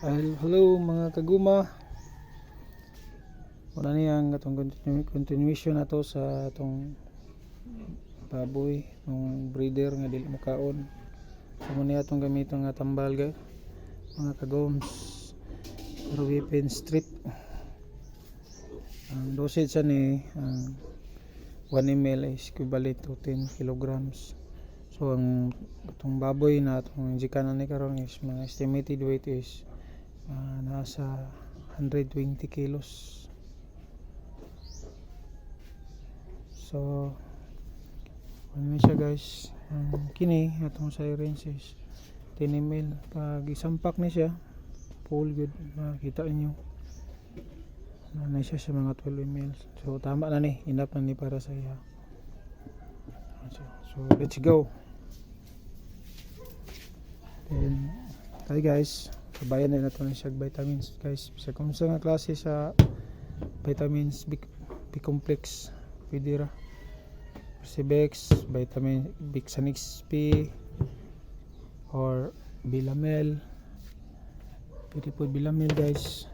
Hello mga kaguma. Wala niyang atong continuation nato sa atong baboy ng breeder nga dili makaon. So muna atong gamiton nga tambal mga kagoms. Ruipin strip. Ang dosage ni 1 ml is equivalent to 10 kilograms. So ang itong baboy na itong injikanan ni karon is mga estimated weight is nasa 120 kilos. So ano siya guys, kini atong sirens is 10 ml. Pag isampak ni siya full good, makita niyo na siya sa mga 12 ml. So tama na ni, enough na ni para sa iya. So let's go. Then tayo guys, kabayan na natin siya vitamins guys. Sa kung sa nga klase sa vitamins B-complex pwede ra. Percibex, vitamin Bixanix P or Bilamel. Pwede po Bilamel guys.